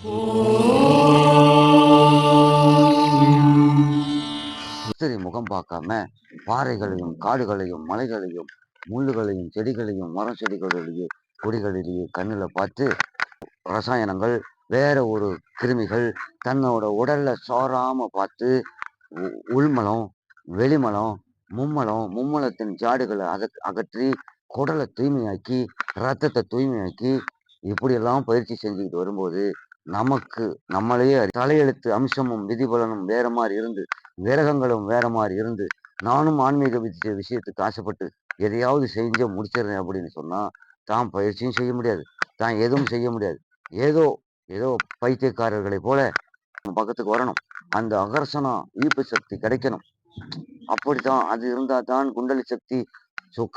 சரி முகம் பார்க்காம பாறைகளையும் காடுகளையும் மலைகளையும் முள்ளுகளையும் செடிகளையும் மரம் செடிகளிலேயே கொடிகளிலேயே கண்ணுல பார்த்து ரசாயனங்கள் வேற ஒரு கிருமிகள் தன்னோட உடல்ல சோறாம பார்த்து உள்மலம் வெளிமலம் மும்மலத்தின் ஜாடுகளை அகற்றி குடலை தூய்மையாக்கி ரத்தத்தை தூய்மையாக்கி இப்படியெல்லாம் பயிற்சி செஞ்சுக்கிட்டு வரும்போது நமக்கு நம்மளையே தலையெழுத்து அம்சமும் விதிபலனும் வேற மாதிரி இருந்து விரகங்களும் வேற மாதிரி இருந்து நானும் ஆன்மீக விஷயத்துக்கு ஆசைப்பட்டு எதையாவது செஞ்சு முடிச்சிடுறேன் அப்படின்னு சொன்னா தான் பயிற்சியும் செய்ய முடியாது, தான் எதுவும் செய்ய முடியாது. ஏதோ ஏதோ பைத்தியக்காரர்களை போல பக்கத்துக்கு வரணும். அந்த அகர்ஷணம் ஈர்ப்பு சக்தி கிடைக்கணும். அப்படித்தான் அது இருந்தா தான் குண்டலி சக்தி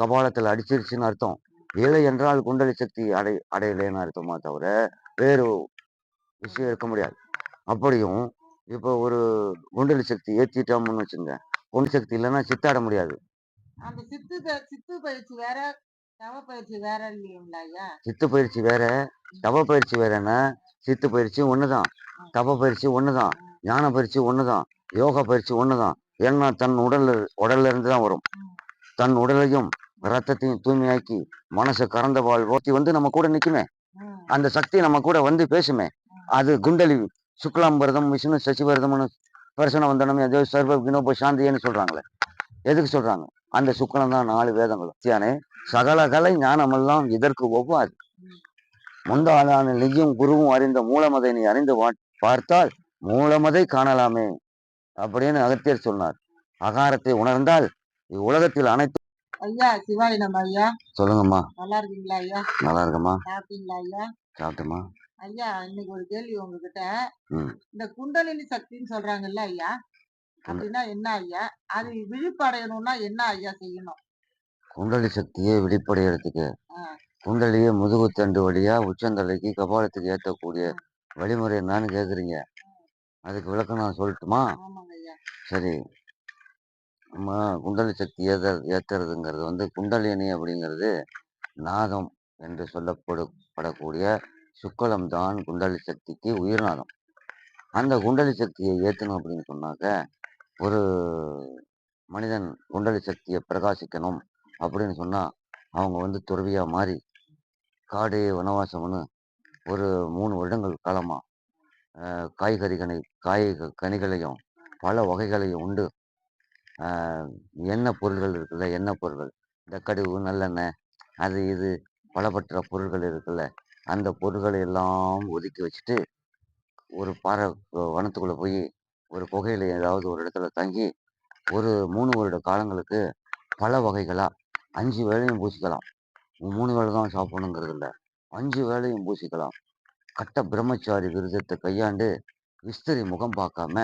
கபாலத்தில் அடிச்சிருச்சுன்னு அர்த்தம். இல்லை என்றால் குண்டலி சக்தி அடையலைன்னு அர்த்தமா தவிர வேறு விஷயம் இருக்க முடியாது. அப்படியும் இப்போ ஒரு குண்டலி சக்தி ஏற்றிட்டோம்னு வச்சுங்க, குண்டலி சக்தி இல்லைன்னா சித்தாட முடியாது. அந்த சித்து பயிற்சி வேற, தவ பயிற்சி வேற இல்லைங்களா ஐயா? சித்து பயிற்சி வேற, தவ பயிற்சி வேறன்னா சித்து பயிற்சி ஒண்ணுதான், தவ பயிற்சி ஒண்ணுதான், ஞான பயிற்சி ஒண்ணுதான், யோகா பயிற்சி ஒண்ணுதான். ஏன்னா தன் உடல்ல இருந்து தான் வரும். தன் உடலையும் ரத்தத்தையும் தூய்மையாக்கி மனசை கறந்த வாழ் ஓட்டி வந்து நம்ம கூட நிக்குமே, அந்த சக்தி நம்ம கூட வந்து பேசுமே, அது குண்டலி. சுக்லாம்பரதம் விஷ்ணு சசிவரதம்னு பரிசன வந்தனம் ஏதோ சர்வ வினோப சாந்தின்னு சொல்றாங்களே, எதுக்கு சொல்றாங்க? அந்த சுக்லம் தான் 4 வேதங்களும். தியானே சகல கலை ஞானமெல்லாம் இதற்கு ஒவ்வாது. முந்தாளான நெய்யும் குருவும் அறிந்த மூலமதை நீ அறிந்து பார்த்தால் மூலமதை காணலாமே அப்படின்னு அகத்தியர் சொன்னார். அகாரத்தை உணர்ந்தால் இவ்வுலகத்தில் அனைத்து. ஐயா சிவாய் நம்ம ஐயா. சொல்லுங்கம்மா. நல்லா இருக்கீங்களா ஐயா? நல்லா இருக்கம்மா. சாப்பிட்டீங்களா ஐயா? சாப்பிட்டேம்மா. ஐயா இன்னைக்கு ஒரு கேள்வி உங்ககிட்ட. இந்த குண்டலினி சக்தின்னு சொல்றாங்கல்ல ஐயா, அப்படின்னா என்ன ஐயா? அது விழிப்படையணும்னா என்ன ஐயா செய்யணும்? குண்டலி சக்தியை விழிப்படையறதுக்கு குண்டலியை முதுகுத்தண்டு வழியா உச்சந்தலைக்கு கபாலத்துக்கு ஏற்றக்கூடிய வழிமுறை என்னன்னு கேக்குறீங்க. அதுக்கு விளக்கம் நான் சொல்லட்டுமா? சரி, நம்ம குண்டலி சக்தி ஏத்துறதுங்கிறது வந்து குண்டலினி அப்படிங்கிறது நாதம் என்று சொல்லப்படக்கூடிய சுக்களம் தான் குண்டலி சக்திக்கு உயிர்நாதம். அந்த குண்டலி சக்தியை ஏற்றணும் அப்படின்னு சொன்னாக்க ஒரு மனிதன் குண்டலி சக்தியை பிரகாசிக்கணும் அப்படின்னு சொன்னா அவங்க வந்து துறவியா மாறி காடு வனவாசம்னு ஒரு 3 வருடங்கள் காலமா கனிகளையும் பல வகைகளையும் உண்டு. எண்ணெய் பொருள்கள் இருக்குல்ல, எண்ணெய் பொருள்கள், இந்த கடுகு நல்லெண்ணெய் அது இது பலப்பட்ட பொருள்கள் இருக்குல்ல, அந்த பொருள்களை எல்லாம் ஒதுக்கி வச்சுட்டு ஒரு பாறை வனத்துக்குள்ள போய் ஒரு புகையில ஏதாவது ஒரு இடத்துல தங்கி ஒரு 3 வருட காலங்களுக்கு பல வகைகளா 5 வேளையும் பூசிக்கலாம். 3 வேளை தான் சாப்பிடணுங்கிறது இல்லை, 5 வேளையும் பூசிக்கலாம். கட்ட பிரம்மச்சாரி விரதத்தை கையாண்டு விஸ்திரி முகம் பார்க்காம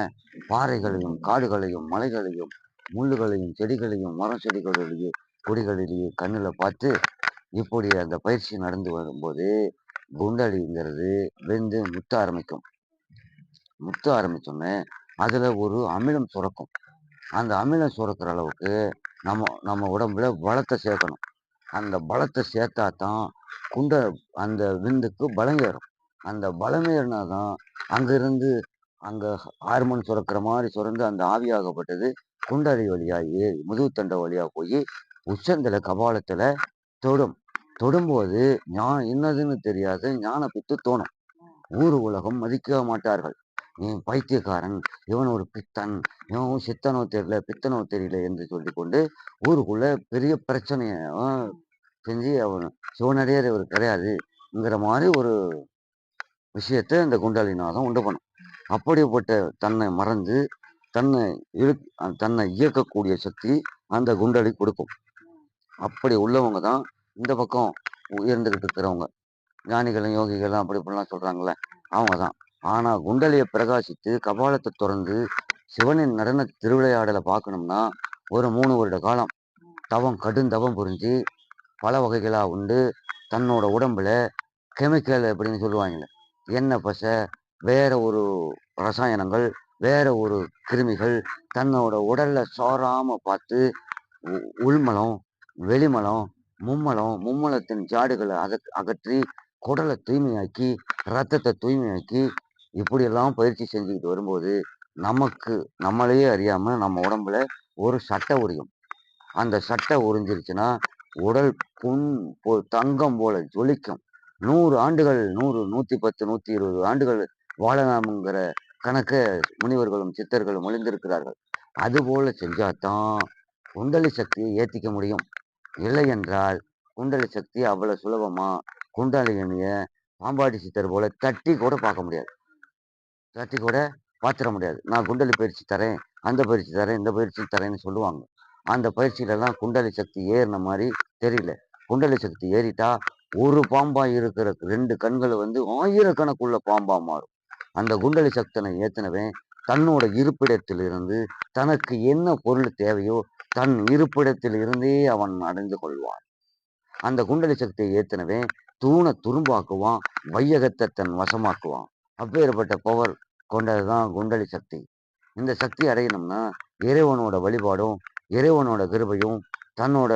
பாறைகளையும் காடுகளையும் மலைகளையும் முள்ளுகளையும் செடிகளையும் மரம் செடிகளிலேயே கொடிகளிலேயே கண்ணுல பார்த்து இப்படி அந்த பயிற்சி நடந்து வரும்போது குண்டலிங்கிறது வெந்து முத்த ஆரம்பிக்கும். முத்த ஆரம்பிச்சோன்னே அதுல ஒரு அமிலம் சுரக்கும். அந்த அமிலம் சுரக்கிற அளவுக்கு நம்ம உடம்புல பலத்தை சேர்க்கணும். அந்த பலத்தை சேர்த்தா தான் அந்த விந்துக்கு பலம் ஏறும். அந்த பலம் ஏறினாதான் அங்கிருந்து அங்க ஹார்மோன் சுரக்கிற மாதிரி சுரந்து அந்த ஆவியாகப்பட்டது குண்டலி வழியா ஏறி முதுகுத்தண்டை வழியா போய் உச்சந்தல கபாலத்துல தொடும்போது என்னதுன்னு தெரியாது ஞான பித்து தோணும். ஊர் உலகம் மதிக்க மாட்டார்கள். நீ பைத்தியக்காரன், இவன் ஒரு பித்தன், இவன் சித்தனோ தெரியல பித்தனோ தெரியல என்று சொல்லிக்கொண்டு ஊருக்குள்ள பெரிய பிரச்சனைய செஞ்சு அவன் சிவனடியார் இவர் கிடையாதுங்கிற மாதிரி ஒரு விஷயத்தை இந்த குண்டலிநாதம் உண்டு பண்ணும். அப்படிப்பட்ட தன்னை மறந்து தன்னை இயக்கக்கூடிய சக்தி அந்த குண்டலி கொடுக்கும். அப்படி உள்ளவங்க தான் இந்த பக்கம் உயர்ந்துகிட்டு இருக்கிறவங்க, ஞானிகளும் யோகிகளும் அப்படி இப்படிலாம் சொல்றாங்கல்ல, அவங்க தான். ஆனா குண்டலியை பிரகாசித்து கபாலத்தை திறந்து சிவனின் நடன திருவிளையாடலை பார்க்கணும்னா ஒரு 3 வருட காலம் கடுந்தவம் புரிஞ்சு பல வகைகளா உண்டு தன்னோட உடம்புல கெமிக்கல் அப்படின்னு சொல்லுவாங்கல்ல, எண்ணெய் பசை வேற ஒரு ரசாயனங்கள் வேற ஒரு கிருமிகள் தன்னோட உடல்ல சோறாம பார்த்து உள்மலம் வெளிமலம் மும்மலத்தின் ஜாடுகளை அகற்றி குடலை தூய்மையாக்கி ரத்தத்தை தூய்மையாக்கி இப்படியெல்லாம் பயிற்சி செஞ்சுக்கிட்டு வரும்போது, நமக்கு நம்மளையே அறியாம நம்ம உடம்புல ஒரு சட்டை உரியும். அந்த சட்டை உறிஞ்சிருச்சுன்னா, உடல் புண் தங்கம் போல ஜொலிக்கும். 100 ஆண்டுகள் 100, 110, 120 ஆண்டுகள் வாழலாம்ங்கிற கணக்க முனிவர்களும், சித்தர்களும் மொழிந்திருக்கிறார்கள். அதுபோல செஞ்சா தான் குண்டலி சக்தியை ஏத்திக்க முடியும். இல்லை என்றால், குண்டலி சக்தி அவ்வளவு சுலபமா குண்டலினிய பாம்பாட்டி சித்தர் போல தட்டி கூட பார்க்க முடியாது. தட்டி கூட பார்த்துற முடியாது. நான் குண்டலி பயிற்சி தரேன், அந்த பயிற்சி தரேன், இந்த பயிற்சி தரேன்னு சொல்லுவாங்க. அந்த பயிற்சியிலலாம் குண்டலி சக்தி ஏறுன மாரி தெரியல. குண்டலி சக்தி ஏறிட்டா, ஒரு பாம்பா இருக்கிற 2 கண்கள் வந்து ஆயிரக்கணக்குள்ள பாம்பா மாறும். அந்த குண்டலி சக்தினை ஏத்துனவன் தன்னோட இருப்பிடத்திலிருந்து தனக்கு என்ன பொருள் தேவையோ, தன் இருப்பிடத்தில் இருந்தே அவன் அடைந்து கொள்வான். அந்த குண்டலி சக்தியை ஏத்துனவன் தூண துரும்பாக்குவான், வையகத்தை தன் வசமாக்குவான். அப்பேற்பட்ட பவர் கொண்டதுதான் குண்டலி சக்தி. இந்த சக்தி அடையணும்னா, இறைவனோட வழிபாடும், இறைவனோட கிருபையும், தன்னோட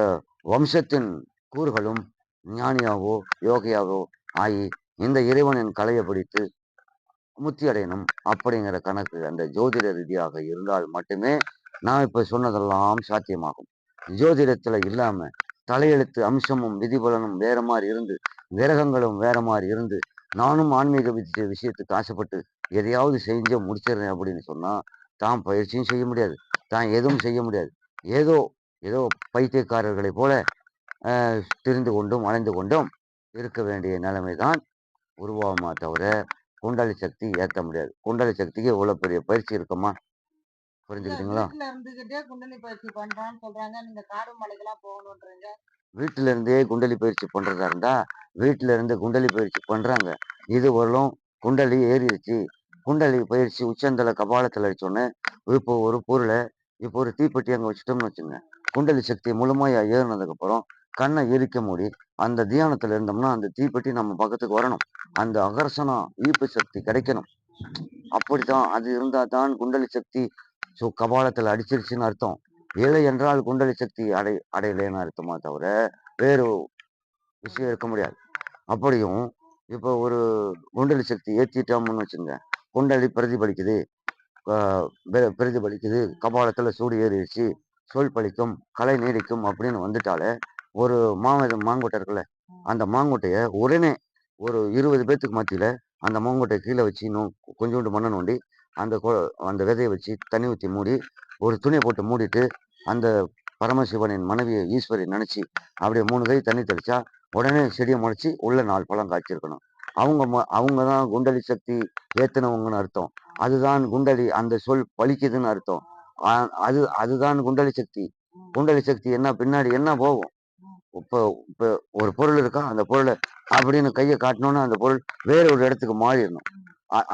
வம்சத்தின் கூறுகளும் ஞானியாவோ, யோகியாவோ ஆயி, இந்த இறைவனின் கலைய பிடித்து முத்தி அடையணும் அப்படிங்கிற கணக்கு அந்த ஜோதிட ரீதியாக இருந்தால் மட்டுமே, நான் இப்ப சொன்னதெல்லாம் சாத்தியமாகும். ஜோதிடத்துல இல்லாம, தலையெழுத்து அம்சமும், விதிபலனும் வேற மாரி இருந்து, கிரகங்களும் வேற மாரி இருந்து, நானும் ஆன்மீக விஷயத்துக்கு ஆசைப்பட்டு எதையாவது செஞ்சு முடிச்சிடுறேன் அப்படின்னு சொன்னா, தான் பயிற்சியும் செய்ய முடியாது. தான் எதுவும் செய்ய முடியாது. ஏதோ ஏதோ பைத்தியக்காரர்களைப் போல திரிந்து கொண்டும், அலைந்து கொண்டும் இருக்க வேண்டிய நிலைமை தான் உருவாகுமா தவிர, குண்டலி சக்தி ஏத்த முடியாது. குண்டலி சக்திக்கு இவ்வளோ பெரிய பயிற்சி இருக்குமா? புரிஞ்சுக்கிட்டீங்களா? வீட்ல இருந்துகிட்டே குண்டலி பயிற்சி பண்றான்னு சொல்றாங்க. நீங்க காடு மலைக்கெல்லாம் போகணுன்றீங்க. வீட்டில இருந்தே குண்டலி பயிற்சி பண்றதா இருந்தா, வீட்டில இருந்து குண்டலி பயிற்சி பண்றாங்க. இதுவரையிலும் குண்டலி ஏறிருச்சு. குண்டலி பயிற்சி உச்சந்தல கபாலத்துல அடிச்சோனே, இப்போ ஒரு பொருள இப்போ ஒரு தீப்பெட்டி அங்க வச்சுட்டோம்னு வச்சுக்கங்க. குண்டலி சக்தி முழுமையா ஏறுனதுக்கப்புறம், கண்ண இறுக்கி மூடி, அந்த தியானத்துல இருந்தோம்னா, அந்த தீப்பெட்டி நம்ம பக்கத்துக்கு வரணும். அந்த அகர்ஷணம், ஈர்ப்பு சக்தி கிடைக்கணும். அப்படித்தான் அது இருந்தா தான் குண்டலி சக்தி கபாலத்துல அடிச்சிருச்சுன்னு அர்த்தம். இல்லை என்றால் குண்டலி சக்தி அடையலைன்னு அர்த்தமா தவிர, வேறு விஷயம் இருக்க முடியாது. அப்படியும் இப்போ ஒரு குண்டலி சக்தி ஏத்திட்டோம்னு வச்சுங்க. குண்டலி பிரதிபலிக்குது. ஆ பிரதிபலிக்குது. கபாலத்துல சூடு ஏறிடுச்சு. சொல் பலிக்கும், கலை நீடிக்கும் அப்படின்னு வந்துட்டாலே, ஒரு மாங்கொட்டை இருக்குல்ல, அந்த மாங்கொட்டைய உடனே ஒரு 20 பேத்துக்கு மத்தியில அந்த மாங்கொட்டைய கீழ வச்சு கொஞ்சோண்டு மண்ண நோண்டி, அந்த அந்த விதைய வச்சு தண்ணி ஊத்தி மூடி, ஒரு துணிய போட்டு மூடிட்டு, அந்த பரமசிவனின் மனைவி ஈஸ்வரி நெனச்சு, அப்படியே 3 கை தண்ணி தெளிச்சா, உடனே செடிய முளைச்சு உள்ள 4 பழம் காய்ச்சிருக்கணும். அவங்க தான் குண்டலி சக்தி ஏத்துனவங்கன்னு அர்த்தம். அதுதான் குண்டலி அந்த சொல் பலிக்குதுன்னு அர்த்தம். அ அதுதான் குண்டலி சக்தி. குண்டலி சக்தி என்ன பின்னாடி என்ன போகும்? இப்ப இப்ப ஒரு பொருள் இருக்கா, அந்த பொருள அப்படின்னு கைய காட்டுனோனே அந்த பொருள் வேற ஒரு இடத்துக்கு மாறிறணும்.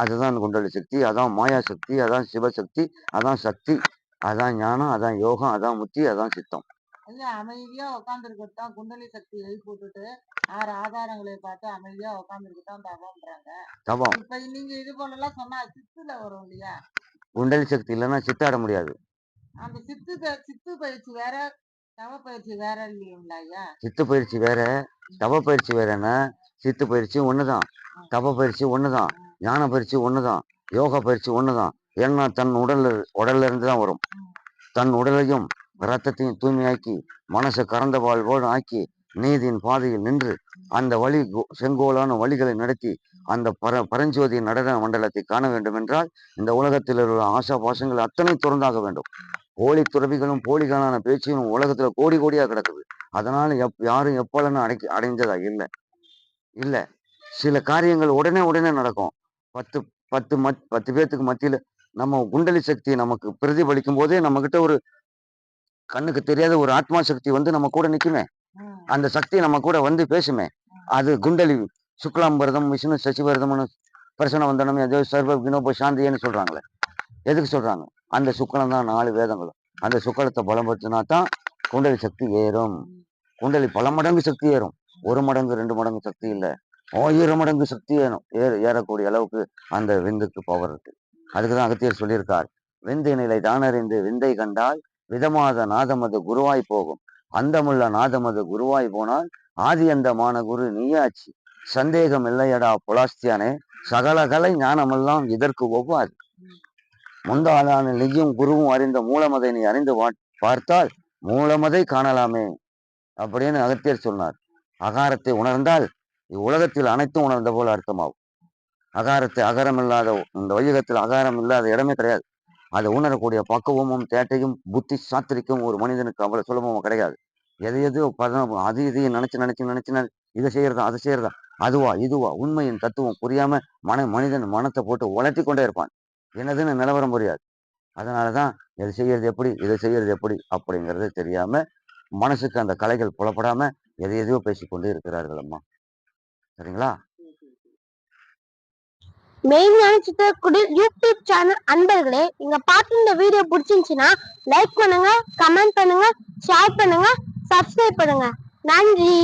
அதுதான் குண்டலி சக்தி, அதான் மாயா சக்தி, அதான் சிவசக்தி, அதான் சக்தி, அதான் ஞானம், அதான் யோகம், அதான் முத்தி, அதான் சித்தம். ஐயா அமைதியா உட்கார்ந்துருக்கிறது தான் குண்டலி சக்தி எழுப்பி விட்டுட்டு 6 ஆதாரங்களை பார்த்து அமைதியா உட்கார்ந்துருக்கிறது தான் தவம்ன்றாங்க. தவம். இப்ப நீங்க இது போலலாம் சொன்னா சித்துல வரும் இல்லையா? குண்டலி சக்தி இல்லன்னா சித்தாட முடியாது. அந்த சித்து பயிற்சி வேற, தவ பயிற்சி வேற இல்லைங்களா ஐயா? சித்து பயிற்சி வேற, தவ பயிற்சி வேறன்னா, சித்து பயிற்சி ஒண்ணுதான். தவ பயிற்சி ஒண்ணுதான். ஞான பயிற்சி ஒண்ணுதான். யோகா பயிற்சி ஒண்ணுதான். ஏன்னா தன் உடல்ல இருந்து தான் வரும். தன் உடலையும் ரத்தத்தையும் தூய்மையாக்கி, மனச கறந்த பால் போல ஆக்கி, நீதியின் பாதையில் நின்று, அந்த வழி செங்கோலான வழிகளை நடத்தி, அந்த பரஞ்சோதி நடன மண்டலத்தை காண வேண்டும் என்றால், இந்த உலகத்தில் உள்ள ஆசா பாசங்கள் அத்தனை துறந்தாக வேண்டும். போலி துறவிகளும் போலிகளான பேச்சும் உலகத்துல கோடி கோடியா கிடக்குது. அதனால யாரும் எப்பலன்னு அடைஞ்சதா இல்ல. இல்ல. சில காரியங்கள் உடனே உடனே நடக்கும். 10 10 பேத்துக்கு மத்தியில நம்ம குண்டலி சக்தி நமக்கு பிரதிபலிக்கும் போதே நம்மகிட்ட ஒரு கண்ணுக்கு தெரியாத ஒரு ஆத்மா சக்தி வந்து நம்ம கூட நிக்குமே. அந்த சக்தி நம்ம கூட வந்து பேசுமே. அது குண்டலி சுக்லாம்பரதம், விஷ்ணு சசிவரதம்னு பிரசன்ன வந்தனம் ஏதோ சர்வ வினோப சாந்தின்னு சொல்றாங்களே. எதுக்கு சொல்றாங்க? அந்த சுக்லம் தான் 4 வேதங்களும். அந்த சுக்லத்தை பலப்படுத்தினா தான் குண்டலி சக்தி ஏறும். குண்டலி பல மடங்கு சக்தி ஏறும். 1 மடங்கு, 2 மடங்கு சக்தி இல்ல. 1000 மடங்கு சக்தி ஏறும். ஏறக்கூடிய அளவுக்கு அந்த விந்துக்கு பவர் இருக்கு. அதுக்கு தான் அகத்தியர் சொல்லியிருக்கார். விந்து நிலை தானறிந்து விந்தை கண்டால் விதமாத நாதமது குருவாய் போகும். அந்தமுள்ள நாதமது குருவாய் போனால் ஆதி அந்தமான குரு நீயாச்சு. சந்தேகம் இல்லையடா புலாஸ்தியானே, சகல கலை ஞானமெல்லாம் இதற்கு ஒவ்வாது. முந்தாளான நெய்யும் குருவும் அறிந்த மூலமதை நீ அறிந்து பார்த்தால் மூலமதை காணலாமே அப்படின்னு அகத்தியர் சொன்னார். அகாரத்தை உணர்ந்தால் இவ்வுலகத்தில் அனைத்தும் உணர்ந்த போல அர்த்தமாகும். அகாரத்தை அகரம் இல்லாத இந்த வையகத்தில் அகாரம் இல்லாத இடமே கிடையாது. அதை உணரக்கூடிய பக்குவமும் தேட்டையும் புத்தி சாத்திரிக்கும் ஒரு மனிதனுக்கு அவ்வளவு சுலபமும் கிடையாது. எதையோ அது இதையும் நினைச்சு இதை செய்யறதா அதை செய்யறதா அதுவா இதுவா உண்மையின் தத்துவம் புரியாம மனிதன் மனத்தை போட்டு உலர்த்தி கொண்டே இருப்பான். என்னதுன்னு நிலவரம் புரியாது. அதனாலதான் இதை செய்யறது எப்படி இதை செய்யறது எப்படி அப்படிங்கிறது தெரியாம மனசுக்கு அந்த கலைகள் புலப்படாம எதையோ பேசிக்கொண்டு இருக்கிறார்கள் அம்மா. சரிங்களா? மெய்ஞான சித்தக்குடி யூடியூப் சேனல் அன்பர்களே, நீங்க பார்த்து இந்த வீடியோ பிடிச்சிருந்துச்சுன்னா லைக் பண்ணுங்க, கமெண்ட் பண்ணுங்க, ஷேர் பண்ணுங்க, சப்ஸ்கிரைப் பண்ணுங்க. நன்றி.